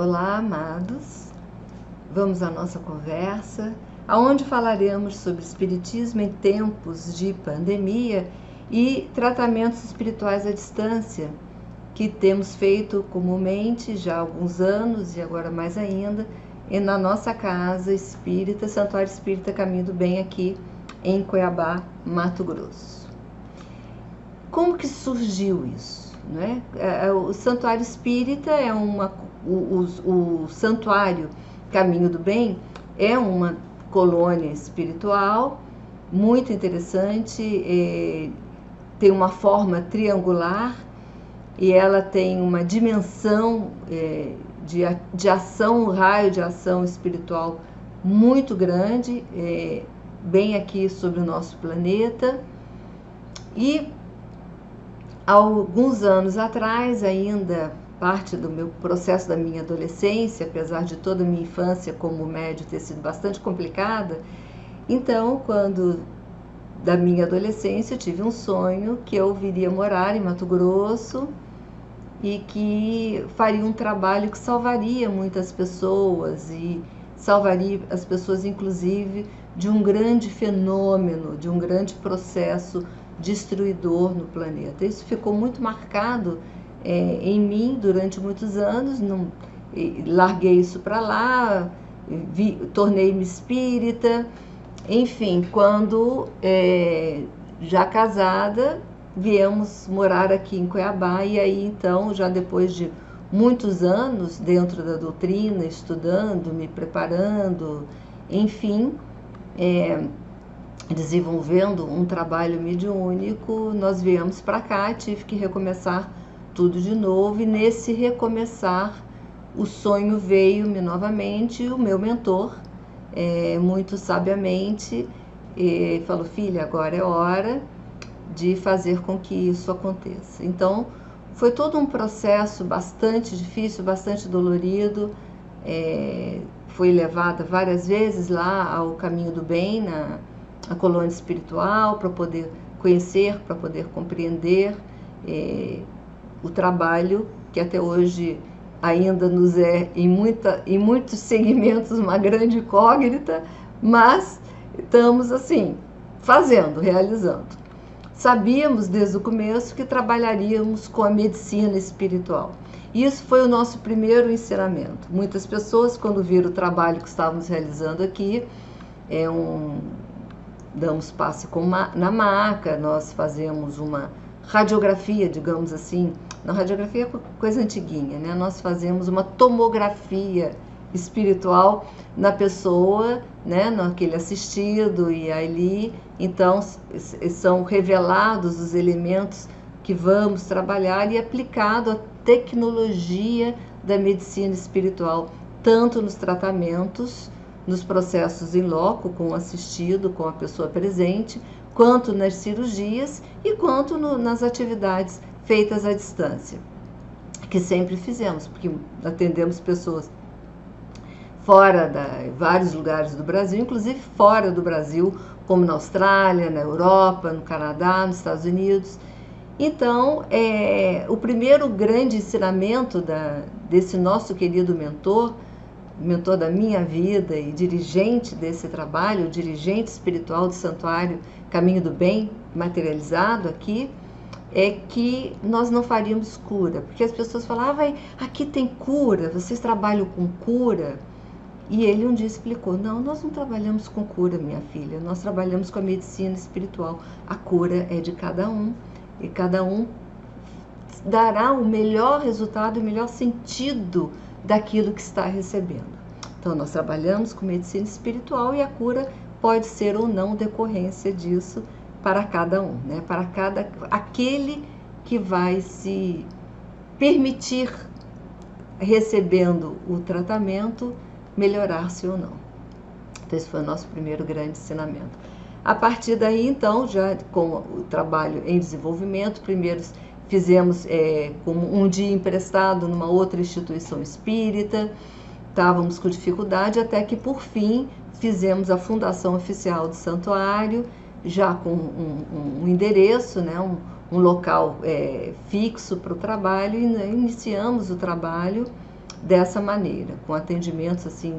Olá, amados. Vamos à nossa conversa, aonde falaremos sobre espiritismo em tempos de pandemia e tratamentos espirituais à distância, que temos feito comumente já há alguns anos e agora mais ainda, na nossa casa espírita, Santuário Espírita Caminho do Bem, aqui em Cuiabá, Mato Grosso. Como que surgiu isso? Né? O Santuário Espírita é o Santuário Caminho do Bem é uma colônia espiritual muito interessante, tem uma forma triangular e ela tem uma dimensão de ação, um raio de ação espiritual muito grande, bem aqui sobre o nosso planeta. E há alguns anos atrás, ainda parte do meu processo da minha adolescência, apesar de toda a minha infância como médium ter sido bastante complicada, então, quando da minha adolescência, eu tive um sonho que eu viria morar em Mato Grosso e que faria um trabalho que salvaria muitas pessoas e salvaria as pessoas, inclusive, de um grande fenômeno, de um grande processo destruidor no planeta. Isso ficou muito marcado em mim durante muitos anos. Larguei isso para lá, tornei-me espírita, enfim, quando já casada viemos morar aqui em Cuiabá, e aí então, já depois de muitos anos dentro da doutrina, estudando, me preparando, enfim, desenvolvendo um trabalho mediúnico, nós viemos para cá, tive que recomeçar tudo de novo, e nesse recomeçar o sonho veio-me novamente, e o meu mentor, muito sabiamente, falou: filha, agora é hora de fazer com que isso aconteça. Então, foi todo um processo bastante difícil, bastante dolorido. Fui levada várias vezes lá ao Caminho do Bem, na colônia espiritual, para poder conhecer, para poder compreender o trabalho que até hoje ainda nos em muitos segmentos, uma grande incógnita, mas estamos assim, realizando. Sabíamos desde o começo que trabalharíamos com a medicina espiritual. Isso foi o nosso primeiro ensinamento. Muitas pessoas, quando viram o trabalho que estávamos realizando aqui, damos passe na maca, nós fazemos uma radiografia, digamos assim. Na radiografia é coisa antiguinha, né? Nós fazemos uma tomografia espiritual na pessoa, né? Naquele assistido, e ali, então, são revelados os elementos que vamos trabalhar e aplicado a tecnologia da medicina espiritual, tanto nos tratamentos, nos processos in loco, com o assistido, com a pessoa presente, quanto nas cirurgias e quanto nas atividades feitas à distância, que sempre fizemos, porque atendemos pessoas fora vários lugares do Brasil, inclusive fora do Brasil, como na Austrália, na Europa, no Canadá, nos Estados Unidos. Então, o primeiro grande ensinamento desse nosso querido mentor da minha vida e dirigente desse trabalho, o dirigente espiritual do Santuário Caminho do Bem, materializado aqui, é que nós não faríamos cura, porque as pessoas falavam: aqui tem cura, vocês trabalham com cura? E ele um dia explicou: não, nós não trabalhamos com cura, minha filha, nós trabalhamos com a medicina espiritual. A cura é de cada um, e cada um dará o melhor resultado, o melhor sentido daquilo que está recebendo. Então, nós trabalhamos com medicina espiritual e a cura pode ser ou não decorrência disso para cada um, né? Para aquele que vai se permitir, recebendo o tratamento, melhorar-se ou não. Então, esse foi o nosso primeiro grande ensinamento. A partir daí, então, já com o trabalho em desenvolvimento, primeiro fizemos como um dia emprestado numa outra instituição espírita, estávamos com dificuldade, até que, por fim, fizemos a fundação oficial do santuário, já com um endereço, né, um local fixo para o trabalho, e iniciamos o trabalho dessa maneira, com atendimentos assim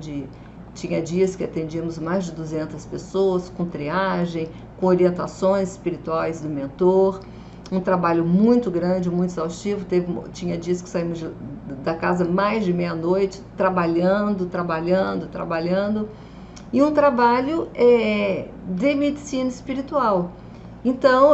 tinha dias que atendíamos mais de 200 pessoas, com triagem, com orientações espirituais do mentor, um trabalho muito grande, muito exaustivo. Tinha dias que saímos da casa mais de meia-noite, trabalhando, e um trabalho de medicina espiritual. Então,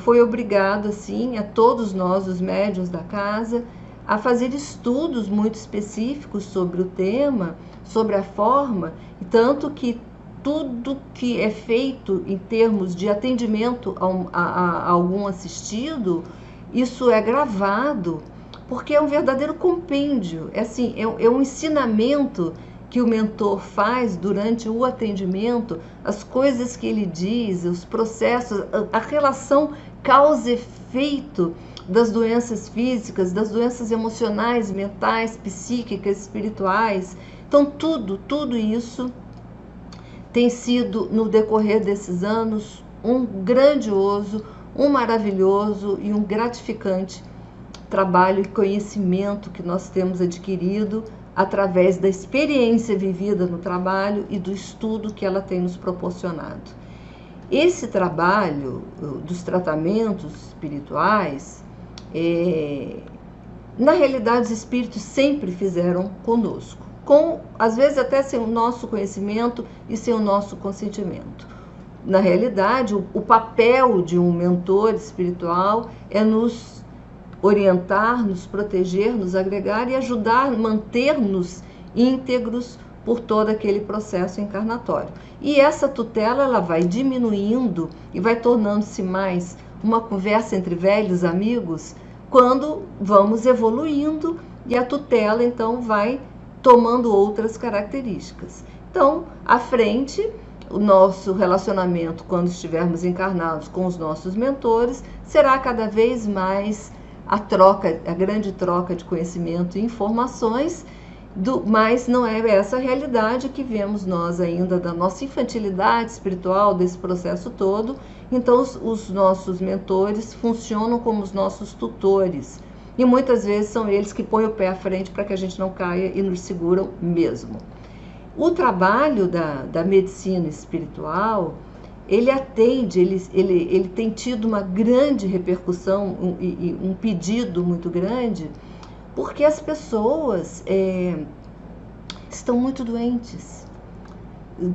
foi obrigado, assim, a todos nós, os médiuns da casa, a fazer estudos muito específicos sobre o tema, sobre a forma, tanto que tudo que é feito em termos de atendimento a algum assistido, isso é gravado, porque é um verdadeiro compêndio, assim, é um ensinamento que o mentor faz durante o atendimento, as coisas que ele diz, os processos, a relação causa-efeito das doenças físicas, das doenças emocionais, mentais, psíquicas, espirituais. Então, tudo isso tem sido, no decorrer desses anos, um grandioso, um maravilhoso e um gratificante trabalho e conhecimento que nós temos adquirido através da experiência vivida no trabalho e do estudo que ela tem nos proporcionado. Esse trabalho dos tratamentos espirituais, na realidade, os espíritos sempre fizeram conosco, às vezes até sem o nosso conhecimento e sem o nosso consentimento. Na realidade, o papel de um mentor espiritual é nos orientar, nos proteger, nos agregar e ajudar a manter-nos íntegros por todo aquele processo encarnatório. E essa tutela, ela vai diminuindo e vai tornando-se mais uma conversa entre velhos amigos quando vamos evoluindo e a tutela, então, vai tomando outras características. Então, à frente, o nosso relacionamento, quando estivermos encarnados com os nossos mentores, será cada vez mais a grande troca de conhecimento e informações, mas não é essa a realidade que vemos nós ainda da nossa infantilidade espiritual, desse processo todo. Então, os nossos mentores funcionam como os nossos tutores, e muitas vezes são eles que põem o pé à frente para que a gente não caia e nos seguram mesmo. O trabalho da medicina espiritual, ele atende, ele tem tido uma grande repercussão e um pedido muito grande, porque as pessoas estão muito doentes.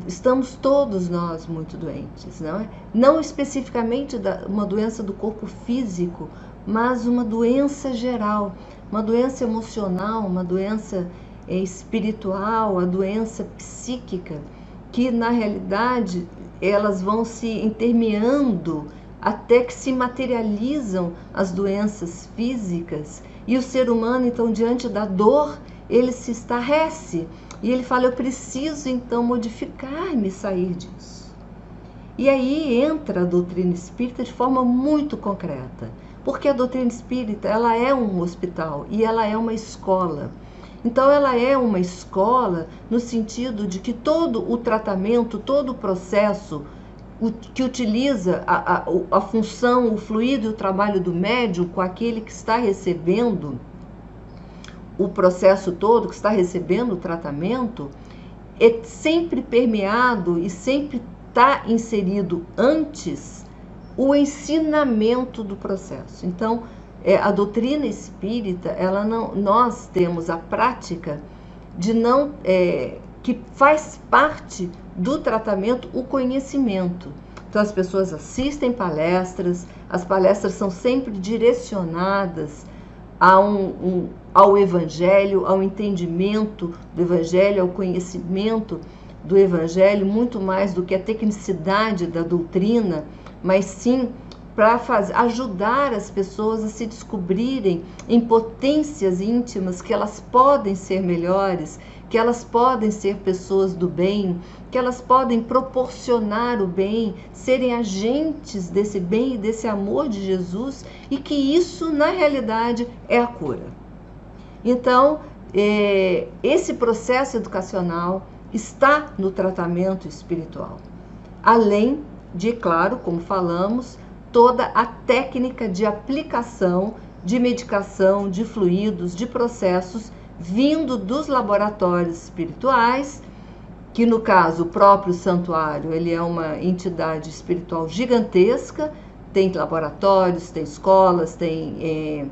Estamos todos nós muito doentes, não é? Não especificamente uma doença do corpo físico, mas uma doença geral, uma doença emocional, uma doença espiritual, a doença psíquica, que na realidade elas vão se intermeando até que se materializam as doenças físicas, e o ser humano, então, diante da dor, ele se estarrece e ele fala: eu preciso então modificar-me, sair disso. E aí entra a doutrina espírita de forma muito concreta, porque a doutrina espírita, ela é um hospital e ela é uma escola. Então, ela é uma escola no sentido de que todo o tratamento, todo o processo que utiliza a função, o fluido e o trabalho do médium com aquele que está recebendo o processo todo, que está recebendo o tratamento, é sempre permeado e sempre está inserido antes o ensinamento do processo. Então, a doutrina espírita, nós temos a prática de que faz parte do tratamento o conhecimento. Então, as pessoas assistem palestras, as palestras são sempre direcionadas ao Evangelho, ao entendimento do Evangelho, ao conhecimento do Evangelho, muito mais do que a tecnicidade da doutrina, mas sim para ajudar as pessoas a se descobrirem em potências íntimas, que elas podem ser melhores, que elas podem ser pessoas do bem, que elas podem proporcionar o bem, serem agentes desse bem e desse amor de Jesus, e que isso, na realidade, é a cura. Então, esse processo educacional está no tratamento espiritual. Além de, claro, como falamos, toda a técnica de aplicação de medicação, de fluidos, de processos vindo dos laboratórios espirituais, que no caso o próprio santuário, ele é uma entidade espiritual gigantesca, tem laboratórios, tem escolas, tem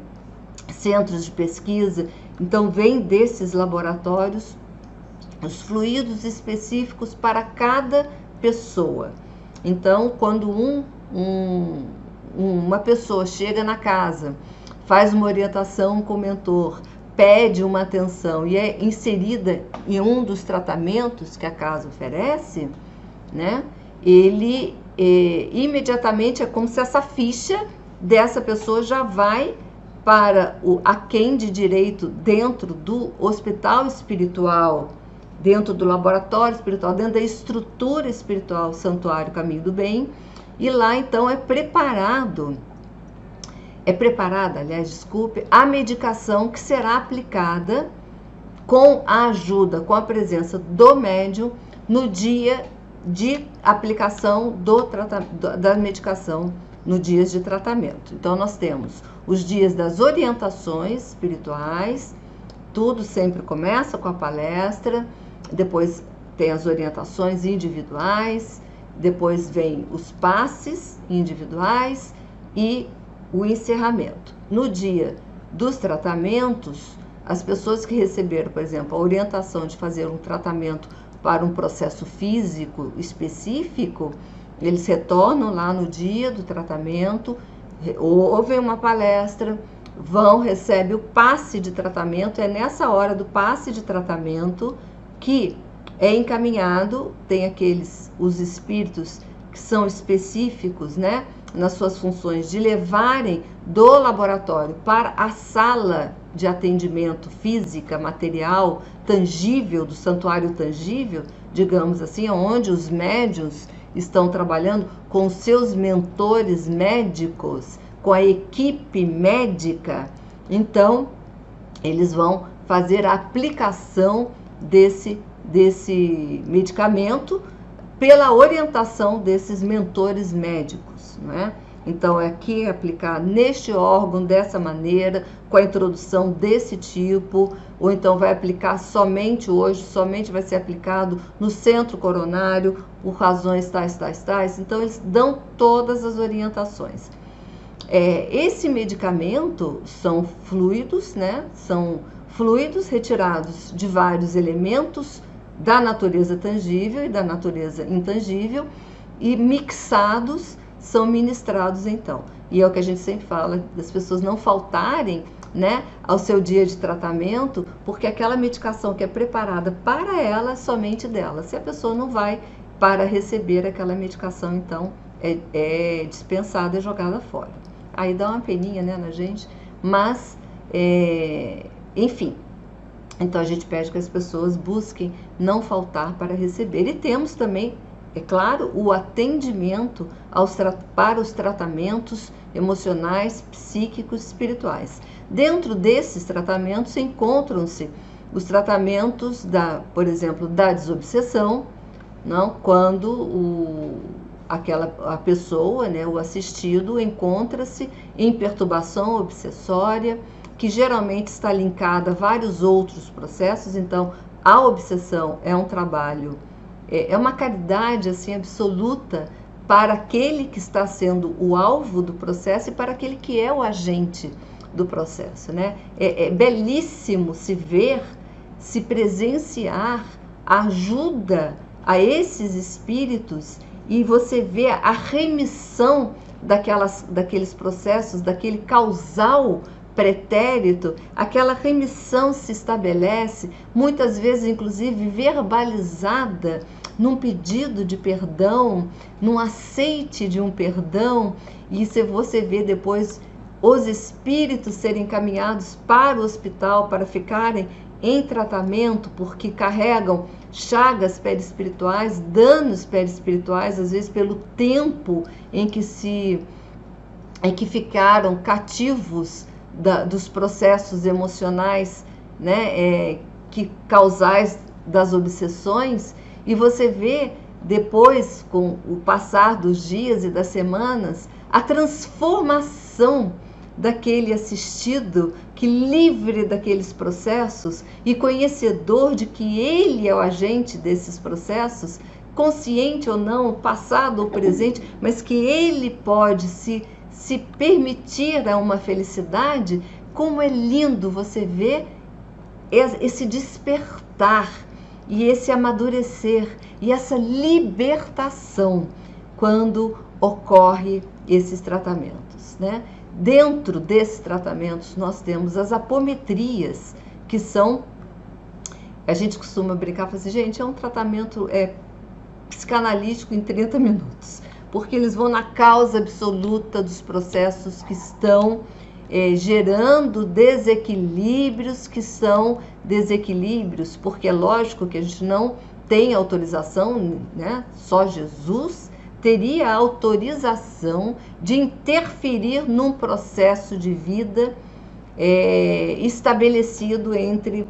centros de pesquisa, então vem desses laboratórios os fluidos específicos para cada pessoa. Então, quando uma pessoa chega na casa, faz uma orientação com o mentor, pede uma atenção e é inserida em um dos tratamentos que a casa oferece, né? Ele imediatamente é como se essa ficha dessa pessoa já vai para a quem de direito dentro do hospital espiritual, dentro do laboratório espiritual, dentro da estrutura espiritual Santuário Caminho do Bem, e lá então é preparada, a medicação que será aplicada com a ajuda, com a presença do médium no dia de aplicação da medicação, no dias de tratamento. Então nós temos os dias das orientações espirituais, tudo sempre começa com a palestra, depois tem as orientações individuais, depois vem os passes individuais e o encerramento. No dia dos tratamentos, as pessoas que receberam, por exemplo, a orientação de fazer um tratamento para um processo físico específico, eles retornam lá no dia do tratamento, ouvem uma palestra, recebem o passe de tratamento. É nessa hora do passe de tratamento que é encaminhado, tem os espíritos que são específicos, né, nas suas funções de levarem do laboratório para a sala de atendimento física, material, tangível, do santuário tangível, digamos assim, onde os médiuns estão trabalhando com seus mentores médicos, com a equipe médica. Então, eles vão fazer a aplicação desse medicamento pela orientação desses mentores médicos, né? Então, aqui é aplicar neste órgão dessa maneira, com a introdução desse tipo, ou então vai aplicar somente vai ser aplicado no centro coronário, por razões tais. Então, eles dão todas as orientações. Esse medicamento são fluidos, né? São fluidos retirados de vários elementos da natureza tangível e da natureza intangível e mixados, são ministrados então. E é o que a gente sempre fala, das pessoas não faltarem, né, ao seu dia de tratamento, porque aquela medicação que é preparada para ela é somente dela. Se a pessoa não vai para receber aquela medicação, então é dispensada e jogada fora. Aí dá uma peninha, né, na gente, mas, enfim. Então a gente pede que as pessoas busquem não faltar para receber. E temos também, é claro, o atendimento para os tratamentos emocionais, psíquicos, espirituais. Dentro desses tratamentos encontram-se os tratamentos por exemplo, da desobsessão, não? Quando a pessoa, né, o assistido, encontra-se em perturbação obsessória, que geralmente está linkada a vários outros processos. Então, a obsessão é um trabalho, é uma caridade assim absoluta para aquele que está sendo o alvo do processo e para aquele que é o agente do processo, né? É belíssimo se ver, se presenciar a ajuda a esses espíritos e você vê a remissão daqueles processos, daquele causal pretérito, aquela remissão se estabelece, muitas vezes inclusive verbalizada, num pedido de perdão, num aceite de um perdão, e se você vê depois os espíritos serem encaminhados para o hospital para ficarem em tratamento, porque carregam chagas perispirituais, danos perispirituais, às vezes pelo tempo em que ficaram cativos dos processos emocionais, né, causais das obsessões. E você vê depois, com o passar dos dias e das semanas, a transformação daquele assistido que, livre daqueles processos e conhecedor de que ele é o agente desses processos, consciente ou não, passado ou presente, mas que ele pode se permitir a uma felicidade. Como é lindo você ver esse despertar e esse amadurecer e essa libertação quando ocorre esses tratamentos, né? Dentro desses tratamentos nós temos as apometrias, que são, a gente costuma brincar, falar assim, gente, é um tratamento psicanalítico em 30 minutos, porque eles vão na causa absoluta dos processos que estão gerando desequilíbrios, que são desequilíbrios, porque é lógico que a gente não tem autorização, né? Só Jesus teria a autorização de interferir num processo de vida estabelecido entre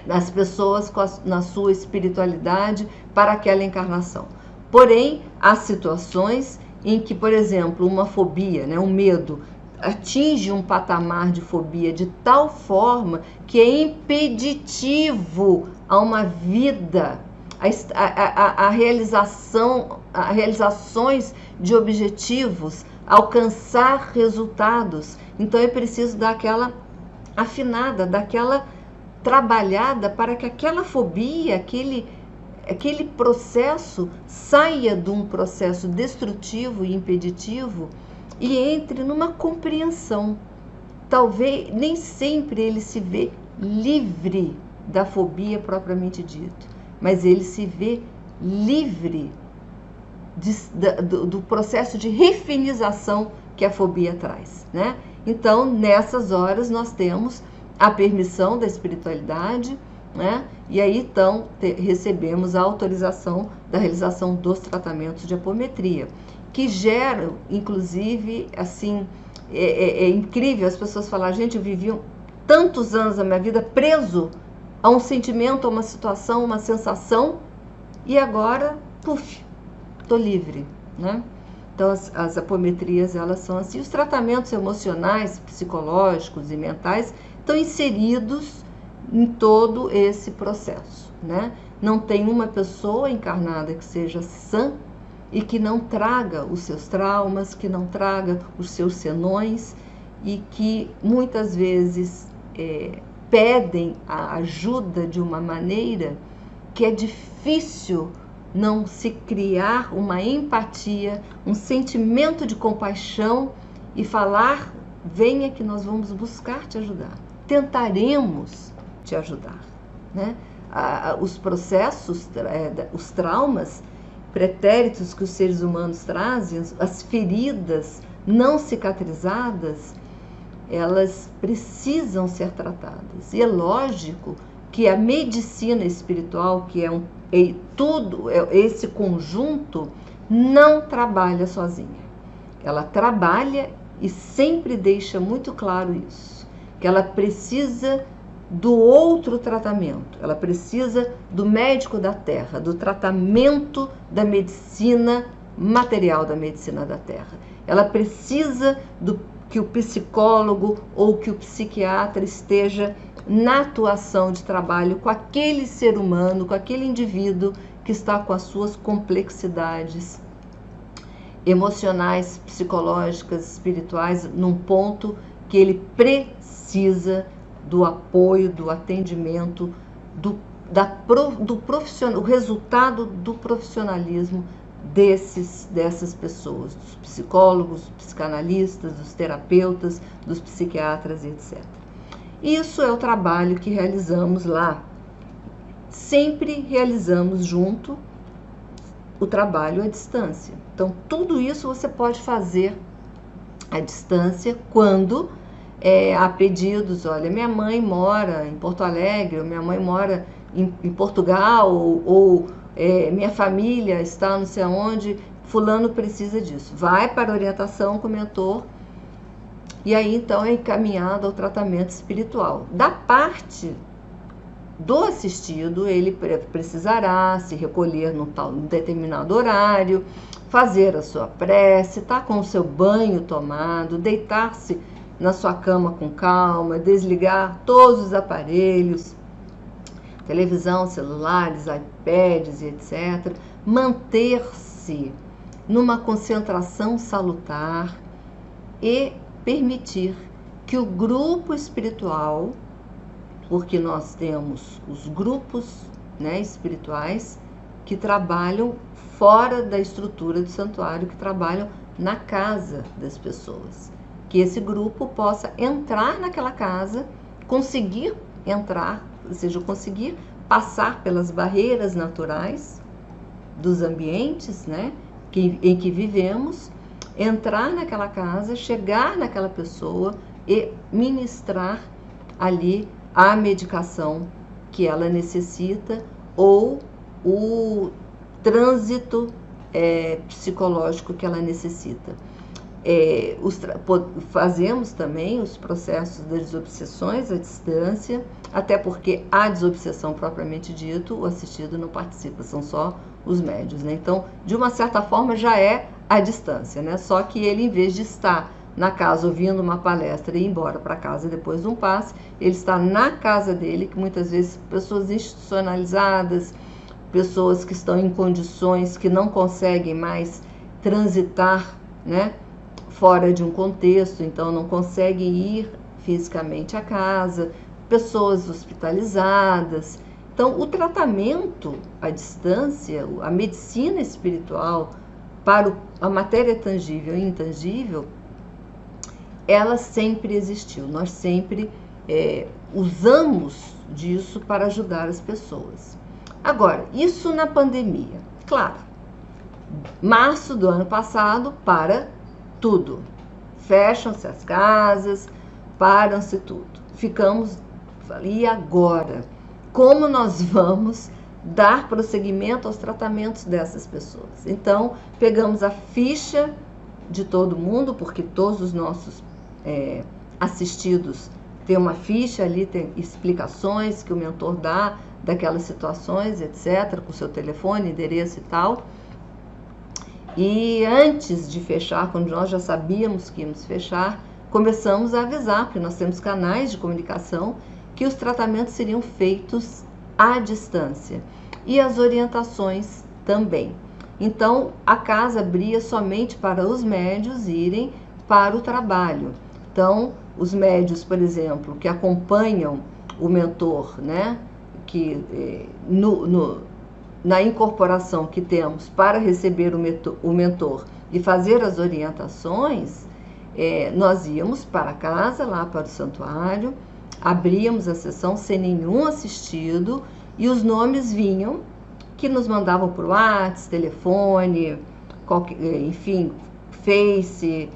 as pessoas na sua espiritualidade para aquela encarnação. Porém, há situações em que, por exemplo, uma fobia, né, um medo, atinge um patamar de fobia de tal forma que é impeditivo a uma vida, a realizações de objetivos, alcançar resultados. Então é preciso dar aquela afinada, daquela trabalhada para que aquela fobia, aquele processo saia de um processo destrutivo e impeditivo e entre numa compreensão. Talvez nem sempre ele se vê livre da fobia propriamente dito, mas ele se vê livre do processo de refinização que a fobia traz, né? Então, nessas horas nós temos a permissão da espiritualidade, né? E aí então recebemos a autorização da realização dos tratamentos de apometria, que geram, inclusive, assim, é incrível as pessoas falarem, gente, eu vivi tantos anos da minha vida preso a um sentimento, a uma situação, uma sensação, e agora, puf, estou livre, né? Então, as apometrias, elas são assim. Os tratamentos emocionais, psicológicos e mentais estão inseridos em todo esse processo, né? Não tem uma pessoa encarnada que seja sã e que não traga os seus traumas, que não traga os seus senões e que muitas vezes pedem a ajuda de uma maneira que é difícil não se criar uma empatia, um sentimento de compaixão e falar, venha que nós vamos buscar te ajudar, tentaremos te ajudar, né? Os processos, os traumas pretéritos que os seres humanos trazem, as feridas não cicatrizadas, elas precisam ser tratadas. E é lógico que a medicina espiritual, que tudo esse conjunto, não trabalha sozinha. Ela trabalha e sempre deixa muito claro isso, que ela precisa do outro tratamento, ela precisa do médico da terra, do tratamento da medicina material, da medicina da terra. Ela precisa que o psicólogo ou que o psiquiatra esteja na atuação de trabalho com aquele ser humano, com aquele indivíduo que está com as suas complexidades emocionais, psicológicas, espirituais, num ponto que ele precisa do apoio, do atendimento, do profissional, o resultado do profissionalismo dessas pessoas, dos psicólogos, dos psicanalistas, dos terapeutas, dos psiquiatras, etc. Isso é o trabalho que realizamos lá. Sempre realizamos junto o trabalho à distância. Então, tudo isso você pode fazer à distância quando há pedidos. Olha, minha mãe mora em Porto Alegre, ou minha mãe mora em Portugal, ou minha família está não sei aonde, fulano precisa disso. Vai para a orientação com o mentor, e aí então é encaminhado ao tratamento espiritual. Da parte do assistido, ele precisará se recolher num determinado horário, fazer a sua prece, estar com o seu banho tomado, deitar-se na sua cama com calma, desligar todos os aparelhos, televisão, celulares, iPads e etc. Manter-se numa concentração salutar e permitir que o grupo espiritual, porque nós temos os grupos, né, espirituais que trabalham fora da estrutura do santuário, que trabalham na casa das pessoas, que esse grupo possa entrar naquela casa, conseguir entrar, ou seja, conseguir passar pelas barreiras naturais dos ambientes, né, em que vivemos, entrar naquela casa, chegar naquela pessoa e ministrar ali a medicação que ela necessita ou o trânsito psicológico que ela necessita. Fazemos também os processos das desobsessões à distância, até porque a desobsessão propriamente dito, o assistido não participa, são só os médios, né? Então, de uma certa forma, já é à distância, né? Só que ele, em vez de estar na casa ouvindo uma palestra e ir embora para casa depois de um passe, ele está na casa dele, que muitas vezes pessoas institucionalizadas, pessoas que estão em condições que não conseguem mais transitar, né, fora de um contexto, então não conseguem ir fisicamente à casa, pessoas hospitalizadas. Então, o tratamento à distância, a medicina espiritual para a matéria tangível e intangível, ela sempre existiu. Nós sempre usamos disso para ajudar as pessoas. Agora, isso na pandemia. Claro, março do ano passado, para tudo. Fecham-se as casas, param-se tudo. Ficamos, e agora? Como nós vamos dar prosseguimento aos tratamentos dessas pessoas? Então, pegamos a ficha de todo mundo, porque todos os nossos assistidos têm uma ficha ali, tem explicações que o mentor dá daquelas situações, etc., com seu telefone, endereço e tal. E antes de fechar, quando nós já sabíamos que íamos fechar, começamos a avisar, porque nós temos canais de comunicação, que os tratamentos seriam feitos à distância e as orientações também. Então, a casa abria somente para os médios irem para o trabalho. Então, os médios, por exemplo, que acompanham o mentor, né, que na incorporação que temos para receber o mentor e fazer as orientações, nós íamos para casa, lá para o santuário, abríamos a sessão sem nenhum assistido e os nomes vinham, que nos mandavam por WhatsApp, telefone, enfim, Face,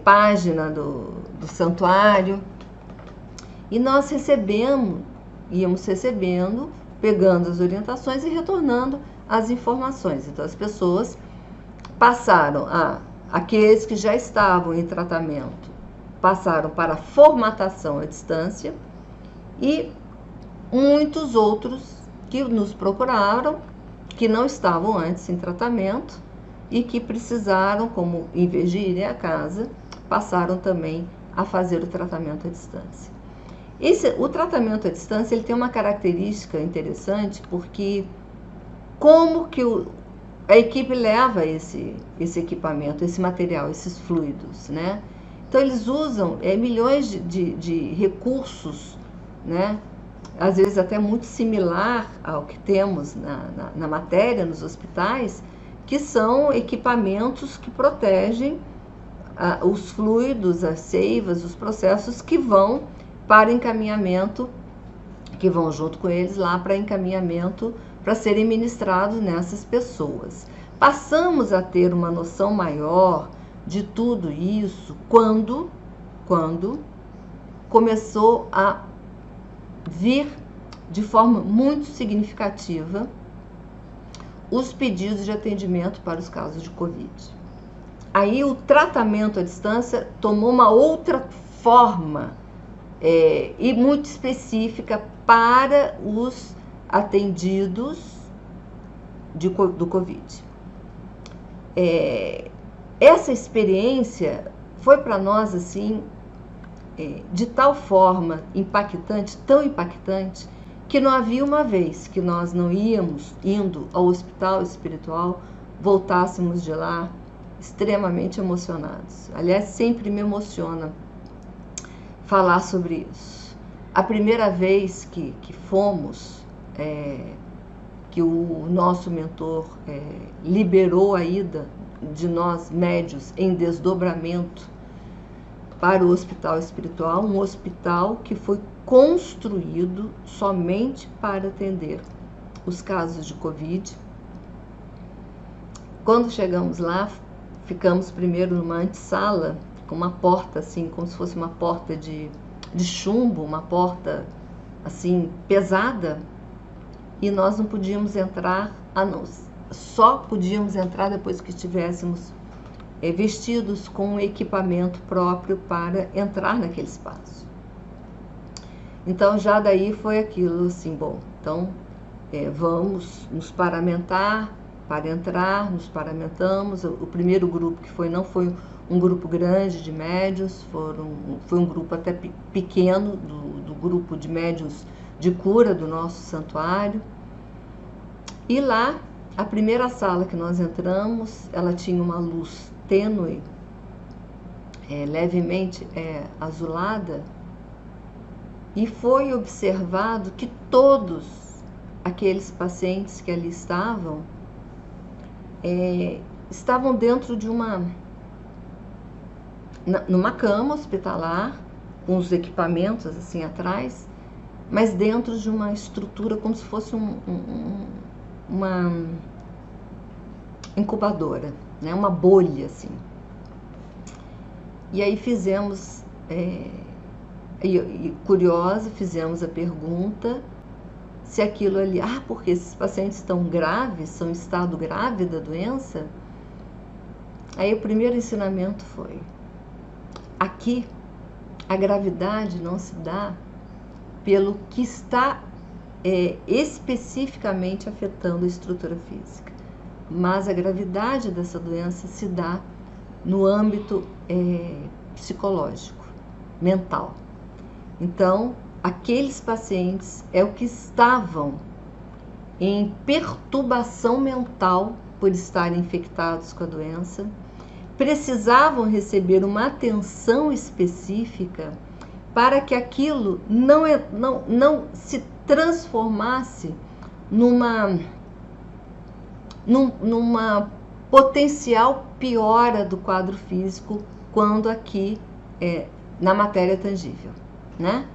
página do santuário. E nós íamos recebendo, pegando as orientações e retornando as informações. Então, as pessoas passaram aqueles que já estavam em tratamento, passaram para a formatação à distância e muitos outros que nos procuraram, que não estavam antes em tratamento e que precisaram, como em vez de irem à casa, passaram também a fazer o tratamento à distância. O tratamento à distância ele tem uma característica interessante, porque como que a equipe leva esse equipamento, esse material, esses fluidos, né? Então, eles usam milhões de recursos, né? Às vezes até muito similar ao que temos na matéria, nos hospitais, que são equipamentos que protegem os fluidos, as seivas, os processos que vão para encaminhamento, que vão junto com eles lá para encaminhamento, para serem ministrados nessas pessoas. Passamos a ter uma noção maior de tudo isso quando começou a vir de forma muito significativa os pedidos de atendimento para os casos de Covid. Aí o tratamento à distância tomou uma outra forma e muito específica para os atendidos do Covid. Essa experiência foi para nós assim de tal forma impactante, tão impactante, que não havia uma vez que nós não indo ao hospital espiritual, voltássemos de lá extremamente emocionados. Aliás, sempre me emociona falar sobre isso. A primeira vez que fomos, que o nosso mentor liberou a ida de nós médios em desdobramento para o hospital espiritual, um hospital que foi construído somente para atender os casos de Covid. Quando chegamos lá, ficamos primeiro numa antessala, com uma porta assim, como se fosse uma porta de chumbo, uma porta assim pesada, e nós não podíamos entrar, só podíamos entrar depois que estivéssemos vestidos com um equipamento próprio para entrar naquele espaço. Então já daí foi aquilo assim, bom, então vamos nos paramentar para entrar, nos paramentamos. O primeiro grupo que foi, não foi um grupo grande de médios, foi um grupo até pequeno do grupo de médios de cura do nosso santuário. E lá, a primeira sala que nós entramos, ela tinha uma luz tênue, levemente azulada, e foi observado que todos aqueles pacientes que ali estavam dentro de numa cama hospitalar, com os equipamentos assim atrás, mas dentro de uma estrutura como se fosse uma incubadora, né? Uma bolha assim. E aí fizemos, curiosa, fizemos a pergunta se aquilo ali, porque esses pacientes estão graves, são em estado grave da doença. Aí o primeiro ensinamento foi: aqui a gravidade não se dá pelo que está especificamente afetando a estrutura física, mas a gravidade dessa doença se dá no âmbito psicológico, mental. Então, aqueles pacientes o que estavam em perturbação mental por estarem infectados com a doença, precisavam receber uma atenção específica para que aquilo não se transformasse numa potencial piora do quadro físico quando aqui na matéria tangível, né?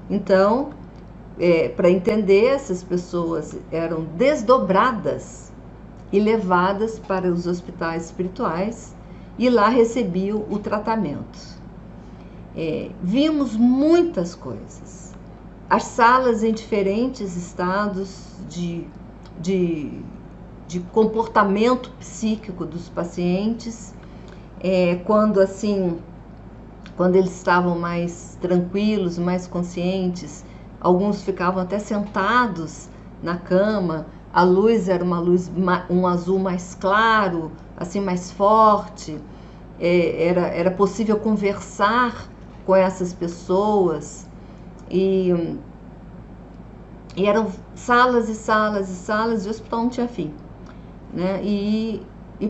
Então, para entender, essas pessoas eram desdobradas e levadas para os hospitais espirituais e lá recebiam o tratamento. Vimos muitas coisas. As salas em diferentes estados de comportamento psíquico dos pacientes, quando eles estavam mais tranquilos, mais conscientes, alguns ficavam até sentados na cama, a luz era um azul mais claro, assim, mais forte, era possível conversar com essas pessoas, e eram salas e salas e salas, e o hospital não tinha fim, né? E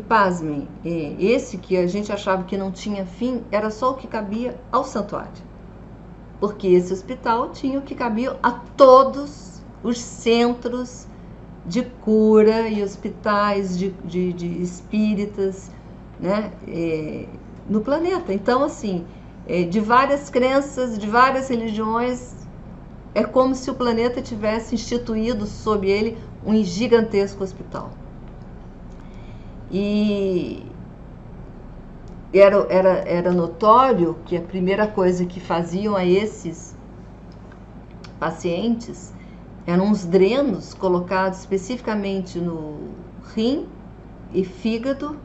pasmem, esse que a gente achava que não tinha fim, era só o que cabia ao santuário, porque esse hospital tinha o que cabia a todos os centros de cura e hospitais de espíritas, né, no planeta. Então, assim, de várias crenças, de várias religiões, é como se o planeta tivesse instituído sob ele um gigantesco hospital. E era notório que a primeira coisa que faziam a esses pacientes eram uns drenos colocados especificamente no rim e fígado,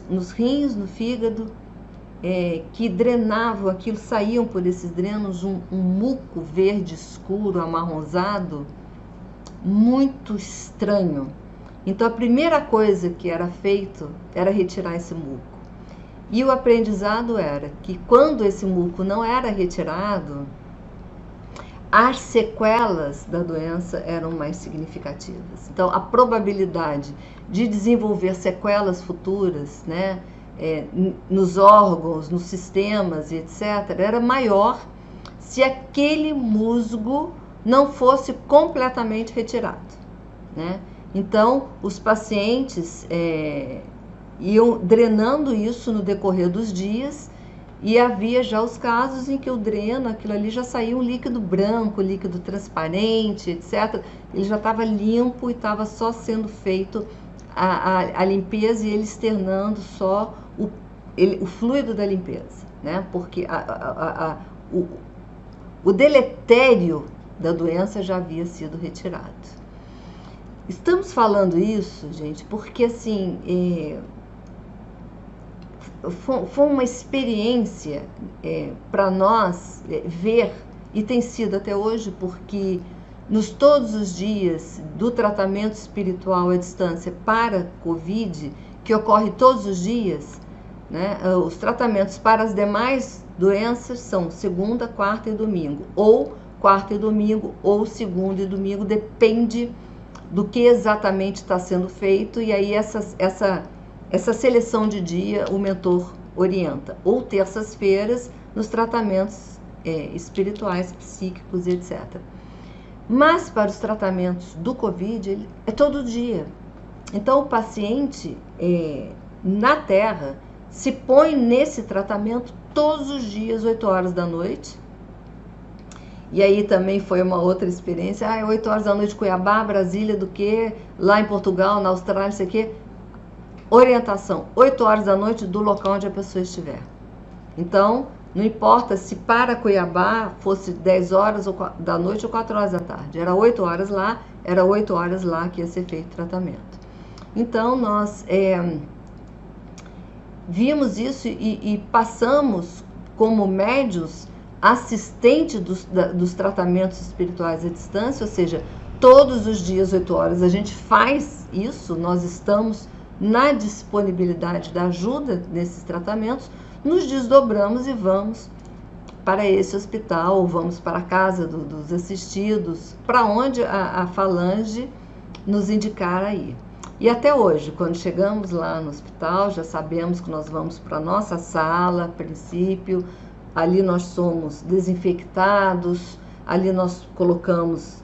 nos rins, no fígado, que drenavam aquilo, saíam por esses drenos um muco verde escuro, amarronzado, muito estranho. Então a primeira coisa que era feito era retirar esse muco. E o aprendizado era que quando esse muco não era retirado, as sequelas da doença eram mais significativas. Então, a probabilidade de desenvolver sequelas futuras, né, nos órgãos, nos sistemas e etc., era maior se aquele musgo não fosse completamente retirado, né? Então, os pacientes iam drenando isso no decorrer dos dias, e havia já os casos em que o dreno, aquilo ali já saía um líquido branco, líquido transparente, etc. Ele já estava limpo e estava só sendo feito a limpeza, e ele externando só o fluido da limpeza, né? Porque o deletério da doença já havia sido retirado. Estamos falando isso, gente, porque assim foi uma experiência para nós ver, e tem sido até hoje, porque todos os dias do tratamento espiritual à distância para Covid, que ocorre todos os dias, né, os tratamentos para as demais doenças são segunda, quarta e domingo, ou quarta e domingo, ou segunda e domingo, depende do que exatamente está sendo feito, e aí essa seleção de dia o mentor orienta, ou terças-feiras nos tratamentos espirituais, psíquicos, etc. Mas para os tratamentos do Covid, é todo dia. Então o paciente na Terra se põe nesse tratamento todos os dias, 8 horas da noite. E aí também foi uma outra experiência, 8 horas da noite Cuiabá, Brasília, do que lá em Portugal, na Austrália, não sei o quê. Orientação, 8 horas da noite do local onde a pessoa estiver. Então, não importa se para Cuiabá fosse 10 horas da noite ou 4 horas da tarde. Era 8 horas lá, era 8 horas lá que ia ser feito o tratamento. Então, nós vimos isso e passamos como médios assistente dos tratamentos espirituais à distância, ou seja, todos os dias, 8 horas, a gente faz isso, nós estamos na disponibilidade da ajuda nesses tratamentos, nos desdobramos e vamos para esse hospital, ou vamos para a casa dos assistidos, para onde a falange nos indicar aí. E até hoje, quando chegamos lá no hospital, já sabemos que nós vamos para a nossa sala, a princípio, ali nós somos desinfectados, ali nós colocamos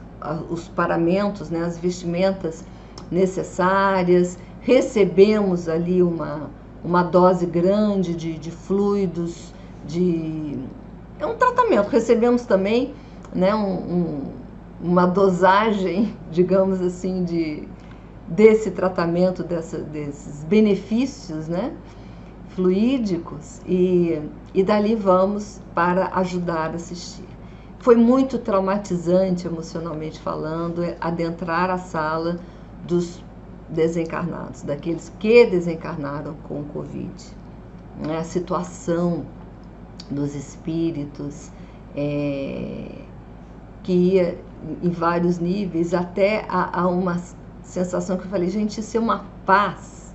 os paramentos, né, as vestimentas necessárias, recebemos ali uma dose grande de fluidos, é um tratamento. Recebemos também, né, uma dosagem, digamos assim, desse tratamento, desses benefícios, né, fluídicos, e dali vamos para ajudar a assistir. Foi muito traumatizante, emocionalmente falando, adentrar a sala dos desencarnados, daqueles que desencarnaram com o Covid. A situação dos espíritos, que ia em vários níveis, até a uma sensação que eu falei, gente, isso é uma paz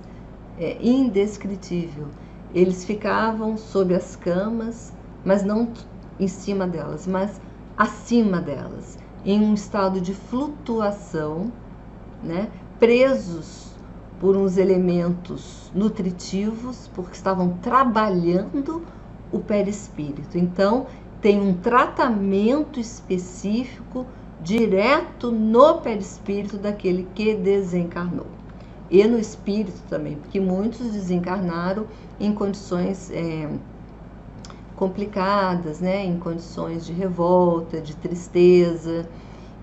indescritível. Eles ficavam sob as camas, mas não em cima delas, mas acima delas, em um estado de flutuação, né, presos por uns elementos nutritivos, porque estavam trabalhando o perispírito. Então, tem um tratamento específico direto no perispírito daquele que desencarnou. E no espírito também, porque muitos desencarnaram em condições complicadas, né? Em condições de revolta, de tristeza.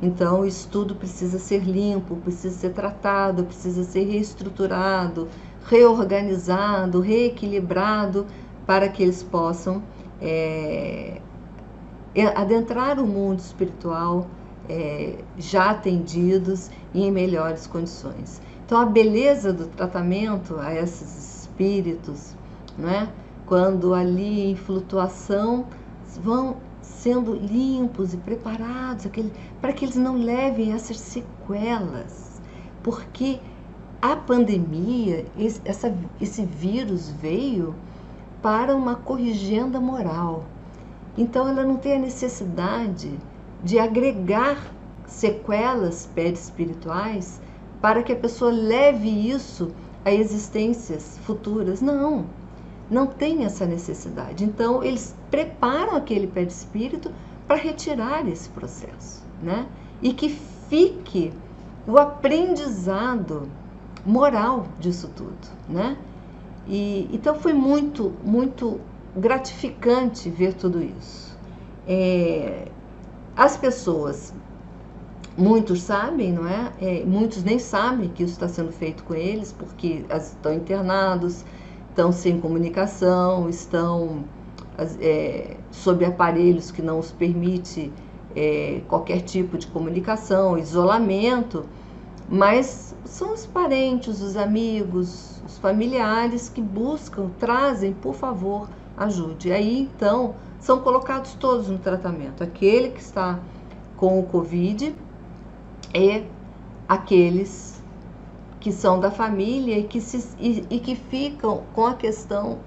Então, isso tudo precisa ser limpo, precisa ser tratado, precisa ser reestruturado, reorganizado, reequilibrado, para que eles possam adentrar o mundo espiritual já atendidos e em melhores condições. Então, a beleza do tratamento a esses espíritos, né, quando ali em flutuação, vão sendo limpos e preparados para que eles não levem essas sequelas, porque a pandemia, esse vírus veio para uma corrigenda moral. Então ela não tem a necessidade de agregar sequelas perispirituais para que a pessoa leve isso a existências futuras. Não tem essa necessidade. Então eles preparam aquele perispírito para retirar esse processo, né? E que fique o aprendizado moral disso tudo, né? Então foi muito gratificante ver tudo isso. As pessoas, muitos sabem, não é? Muitos nem sabem que isso está sendo feito com eles, porque estão internados, estão sem comunicação, estão sob aparelhos que não os permite qualquer tipo de comunicação, isolamento, mas são os parentes, os amigos, os familiares que buscam, trazem, por favor, ajude. E aí, então, são colocados todos no tratamento. Aquele que está com o Covid e aqueles que são da família e que ficam com a questão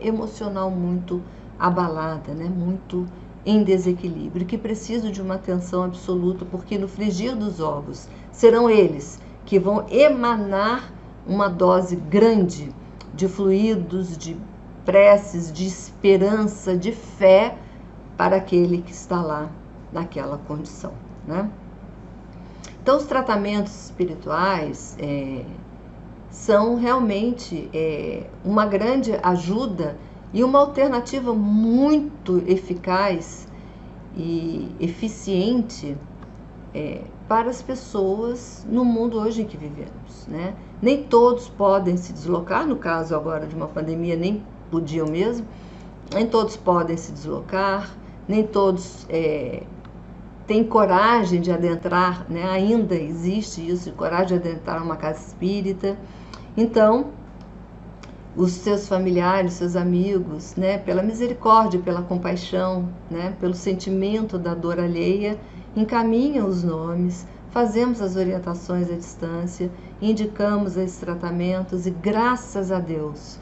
emocional muito abalada, né? Muito em desequilíbrio, que precisam de uma atenção absoluta, porque no frigir dos ovos serão eles que vão emanar uma dose grande de fluidos, de preces, de esperança, de fé para aquele que está lá naquela condição, né? Então, os tratamentos espirituais são realmente uma grande ajuda e uma alternativa muito eficaz e eficiente para as pessoas no mundo hoje em que vivemos, né? Nem todos podem se deslocar, no caso agora de uma pandemia nem podiam mesmo, nem todos podem se deslocar, nem todos têm coragem de adentrar, né? Ainda existe isso, coragem de adentrar uma casa espírita. Então, os seus familiares, seus amigos, né, pela misericórdia, pela compaixão, né, pelo sentimento da dor alheia, encaminham os nomes, fazemos as orientações à distância, indicamos esses tratamentos e, graças a Deus,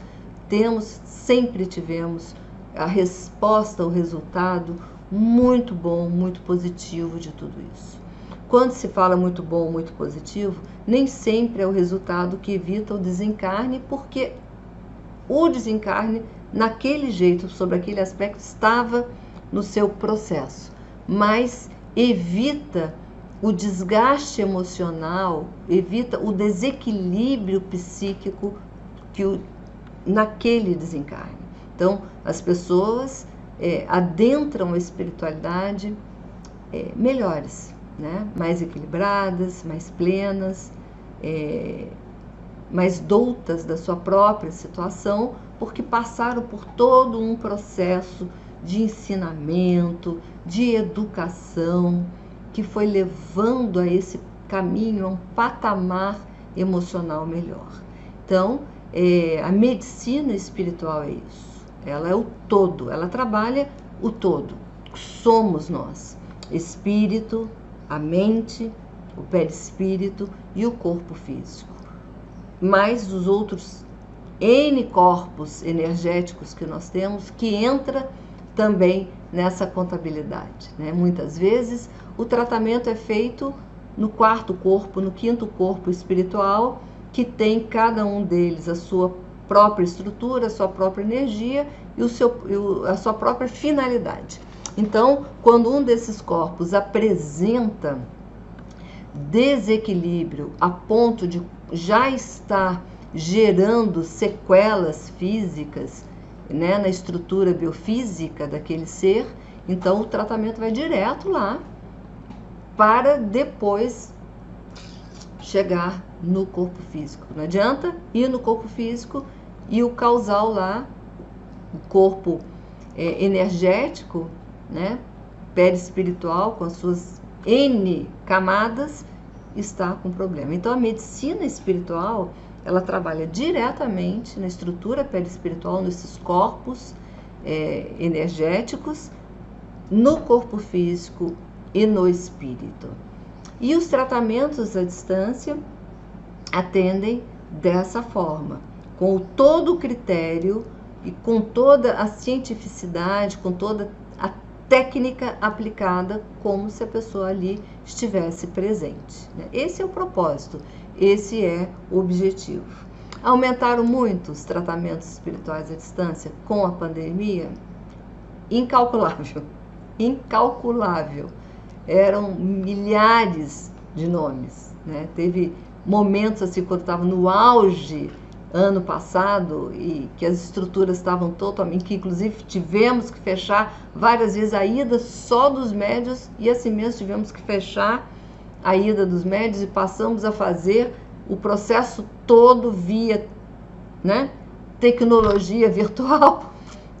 sempre tivemos a resposta, o resultado muito bom, muito positivo de tudo isso. Quando se fala muito bom, muito positivo, nem sempre é o resultado que evita o desencarne, porque o desencarne, naquele jeito, sobre aquele aspecto, estava no seu processo, mas evita o desgaste emocional, evita o desequilíbrio psíquico naquele desencarne. Então, as pessoas adentram a espiritualidade melhores, né? Mais equilibradas, mais plenas, mais doutas da sua própria situação, porque passaram por todo um processo de ensinamento, de educação, que foi levando a esse caminho, a um patamar emocional melhor. Então, a medicina espiritual é isso. Ela é o todo, ela trabalha o todo. Somos nós, espírito, a mente, o perispírito e o corpo físico. Mais os outros N corpos energéticos que nós temos, que entra também nessa contabilidade, né? Muitas vezes o tratamento é feito no quarto corpo, no quinto corpo espiritual, que tem cada um deles a sua própria estrutura, a sua própria energia e a sua própria finalidade. Então, quando um desses corpos apresenta desequilíbrio a ponto de já estar gerando sequelas físicas, né, na estrutura biofísica daquele ser, então o tratamento vai direto lá para depois chegar no corpo físico. Não adianta ir no corpo físico e o causal lá, o corpo energético, né, perispiritual, com as suas N camadas, está com problema. Então, a medicina espiritual, ela trabalha diretamente na estrutura perispiritual, nesses corpos energéticos, no corpo físico e no espírito. E os tratamentos à distância atendem dessa forma, com todo o critério e com toda a cientificidade, com toda a técnica aplicada, como se a pessoa ali estivesse presente, né? Esse é o propósito, esse é o objetivo. Aumentaram muito os tratamentos espirituais à distância com a pandemia? Incalculável, incalculável. Eram milhares de nomes, né? Teve momentos assim, quando estava no auge, ano passado, e que as estruturas estavam totalmente, que inclusive tivemos que fechar várias vezes a ida só dos médios, e assim mesmo tivemos que fechar a ida dos médios e passamos a fazer o processo todo via, né, tecnologia virtual.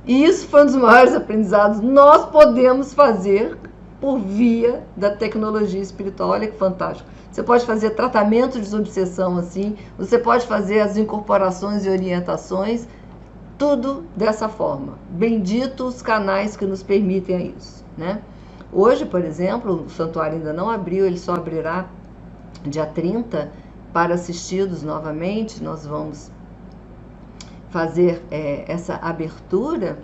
E isso foi um dos maiores aprendizados. Nós podemos fazer por via da tecnologia espiritual. Olha que fantástico. Você pode fazer tratamento de desobsessão assim, você pode fazer as incorporações e orientações, tudo dessa forma. Bendito os canais que nos permitem isso, né? Hoje, por exemplo, o santuário ainda não abriu, ele só abrirá dia 30 para assistidos novamente. Nós vamos fazer essa abertura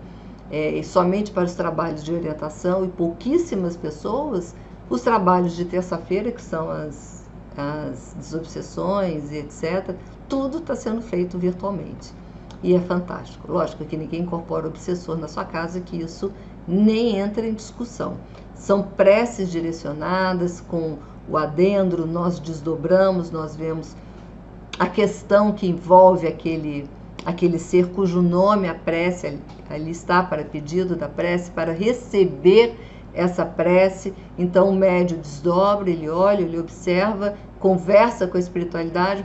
somente para os trabalhos de orientação e pouquíssimas pessoas. Os trabalhos de terça-feira, que são as desobsessões e etc., tudo está sendo feito virtualmente. E é fantástico. Lógico que ninguém incorpora obsessor na sua casa, que isso nem entra em discussão. São preces direcionadas, com o adendro, nós desdobramos, nós vemos a questão que envolve aquele ser cujo nome a prece ali está, para pedido da prece, para receber essa prece. Então o médium desdobra, ele olha, ele observa, conversa com a espiritualidade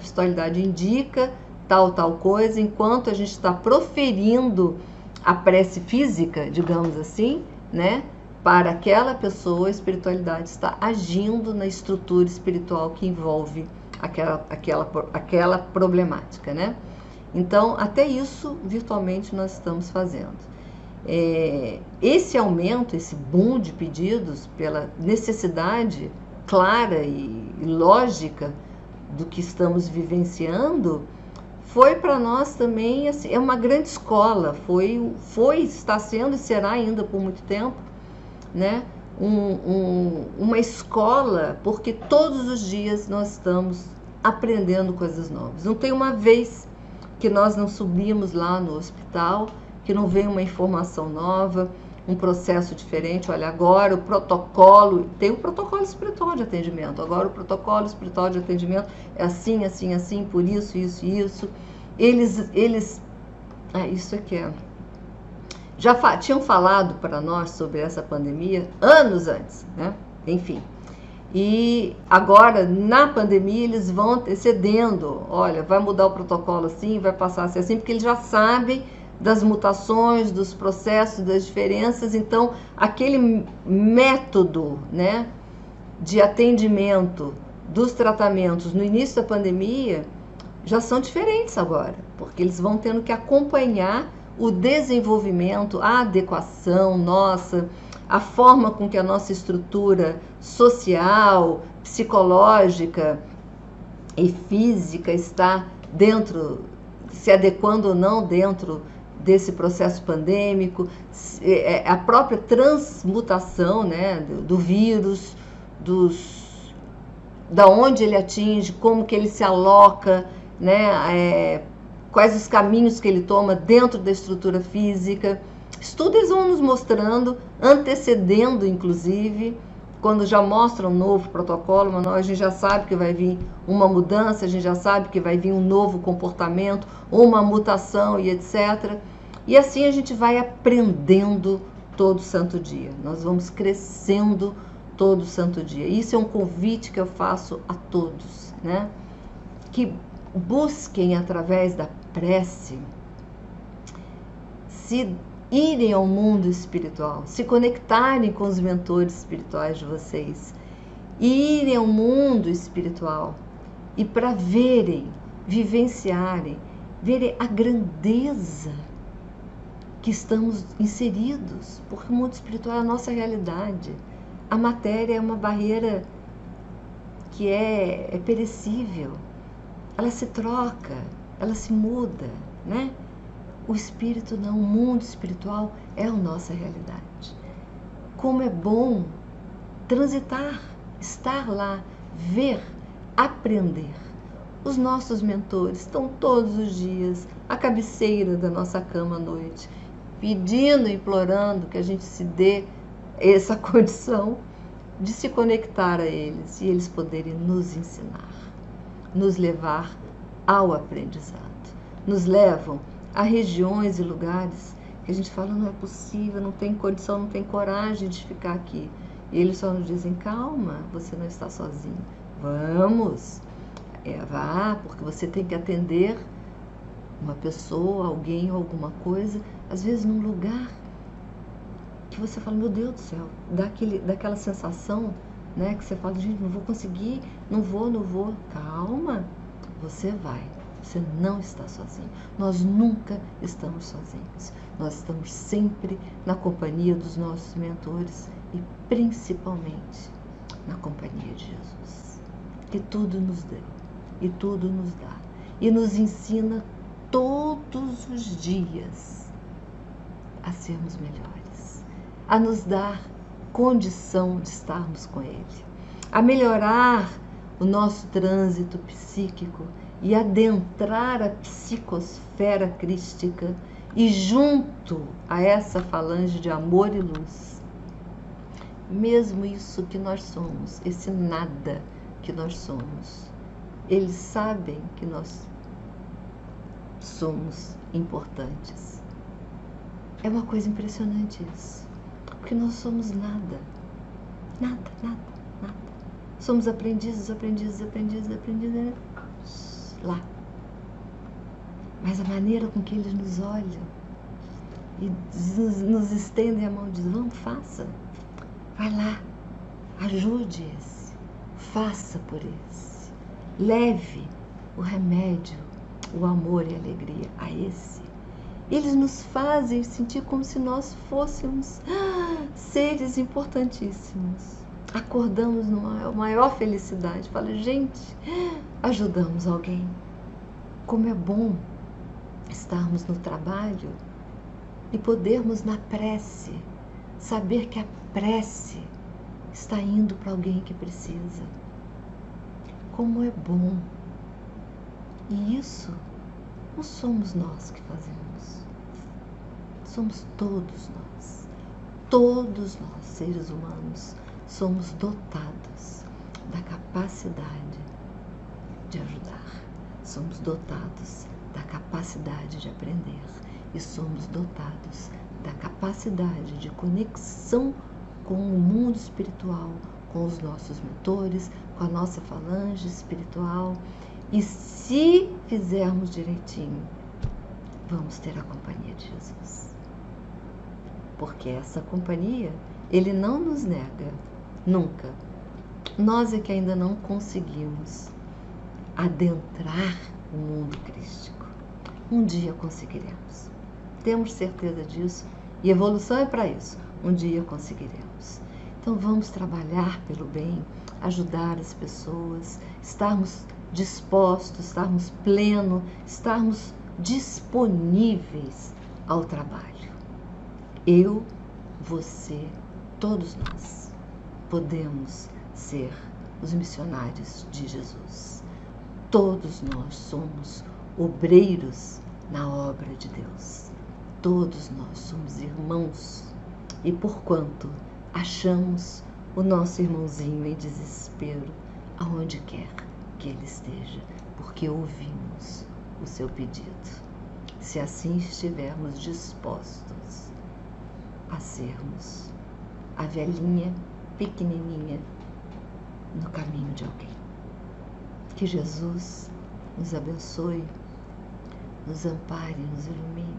indica tal coisa, enquanto a gente está proferindo a prece física, digamos assim, né? Para aquela pessoa, a espiritualidade está agindo na estrutura espiritual que envolve aquela problemática, né? Então, até isso, virtualmente, nós estamos fazendo. Esse aumento, esse boom de pedidos, pela necessidade clara e lógica do que estamos vivenciando, foi para nós também, assim, é uma grande escola, está sendo e será ainda por muito tempo, né? Uma escola, porque todos os dias nós estamos aprendendo coisas novas. Não tem uma vez que nós não subimos lá no hospital, que não vem uma informação nova, um processo diferente. Olha, agora o protocolo, tem o protocolo espiritual de atendimento, agora o protocolo espiritual de atendimento é assim, assim, assim, por isso, isso e isso. Isso aqui já tinham falado para nós sobre essa pandemia anos antes, né? Enfim. E agora, na pandemia, eles vão antecedendo. Olha, vai mudar o protocolo assim, vai passar a ser assim, porque eles já sabem das mutações, dos processos, das diferenças. Então, aquele método, né, de atendimento dos tratamentos no início da pandemia já são diferentes agora, porque eles vão tendo que acompanhar o desenvolvimento, a adequação nossa, a forma com que a nossa estrutura social, psicológica e física está dentro, se adequando ou não dentro desse processo pandêmico, a própria transmutação, né, do vírus, da onde ele atinge, como que ele se aloca, né, quais os caminhos que ele toma dentro da estrutura física. Isso tudo eles vão nos mostrando, antecedendo, inclusive, quando já mostram um novo protocolo, a gente já sabe que vai vir uma mudança, a gente já sabe que vai vir um novo comportamento, uma mutação e etc. E assim a gente vai aprendendo todo santo dia. Nós vamos crescendo todo santo dia. Isso é um convite que eu faço a todos, né? Que busquem através da prece se irem ao mundo espiritual, se conectarem com os mentores espirituais de vocês, irem ao mundo espiritual e para verem, vivenciarem, verem a grandeza que estamos inseridos, porque o mundo espiritual é a nossa realidade. A matéria é uma barreira que é perecível, ela se troca, ela se muda, né? O espírito não, o mundo espiritual é a nossa realidade. Como é bom transitar, estar lá, ver, aprender. Os nossos mentores estão todos os dias à cabeceira da nossa cama à noite, pedindo, implorando que a gente se dê essa condição de se conectar a eles e eles poderem nos ensinar, nos levar ao aprendizado. Nos levam a regiões e lugares que a gente fala, não é possível, não tem condição, não tem coragem de ficar aqui. E eles só nos dizem, calma, você não está sozinho. Vamos, vá, porque você tem que atender uma pessoa, alguém ou alguma coisa, às vezes num lugar que você fala, meu Deus do céu, daquela sensação, né, que você fala, gente, não vou conseguir, não vou. Calma, você vai. Você não está sozinho. Nós nunca estamos sozinhos. Nós estamos sempre na companhia dos nossos mentores e principalmente na companhia de Jesus, que tudo nos deu e tudo nos dá e nos ensina todos os dias a sermos melhores, a nos dar condição de estarmos com Ele, a melhorar o nosso trânsito psíquico e adentrar a psicosfera crística e junto a essa falange de amor e luz, mesmo isso que nós somos, esse nada que nós somos, eles sabem que nós somos importantes. É uma coisa impressionante isso, porque nós somos nada. Somos aprendizes lá. Mas a maneira com que eles nos olham e nos estendem a mão e dizem, vamos, faça, vai lá, ajude esse, faça por esse, leve o remédio, o amor e a alegria a esse. Eles nos fazem sentir como se nós fôssemos seres importantíssimos. Acordamos numa maior felicidade. Fala, gente, ajudamos alguém. Como é bom estarmos no trabalho e podermos na prece saber que a prece está indo para alguém que precisa. Como é bom. E isso não somos nós que fazemos. Somos todos nós, seres humanos, somos dotados da capacidade de ajudar, somos dotados da capacidade de aprender e somos dotados da capacidade de conexão com o mundo espiritual, com os nossos mentores, com a nossa falange espiritual. E se fizermos direitinho, vamos ter a companhia de Jesus. Porque essa companhia, Ele não nos nega, nunca. Nós é que ainda não conseguimos adentrar o mundo crístico. Um dia conseguiremos. Temos certeza disso e evolução é para isso. Um dia conseguiremos. Então vamos trabalhar pelo bem, ajudar as pessoas, estarmos dispostos, estarmos plenos, estarmos disponíveis ao trabalho. Eu, você, todos nós podemos ser os missionários de Jesus. Todos nós somos obreiros na obra de Deus. Todos nós somos irmãos. E porquanto achamos o nosso irmãozinho em desespero, aonde quer que ele esteja, porque ouvimos o seu pedido. Se assim estivermos dispostos a sermos a velhinha pequenininha no caminho de alguém. Que Jesus nos abençoe, nos ampare, nos ilumine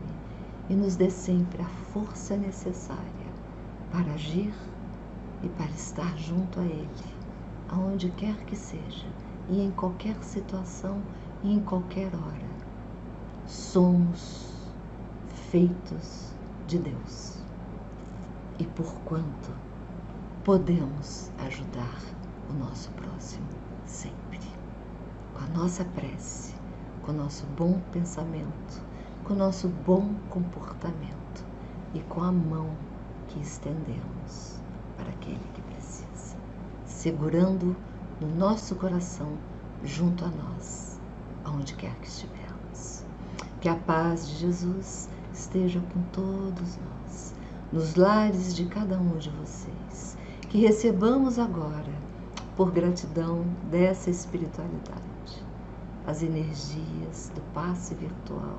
e nos dê sempre a força necessária para agir e para estar junto a Ele, aonde quer que seja e em qualquer situação e em qualquer hora. Somos feitos de Deus e porquanto podemos ajudar o nosso próximo sempre, com a nossa prece, com o nosso bom pensamento, com o nosso bom comportamento e com a mão que estendemos para aquele que precisa, segurando no nosso coração, junto a nós, aonde quer que estivermos. Que a paz de Jesus esteja com todos nós, nos lares de cada um de vocês, que recebamos agora, por gratidão dessa espiritualidade, as energias do passe virtual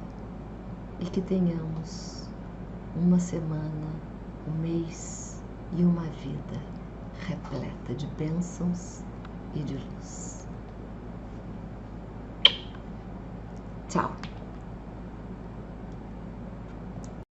e que tenhamos uma semana, um mês e uma vida repleta de bênçãos e de luz. Tchau!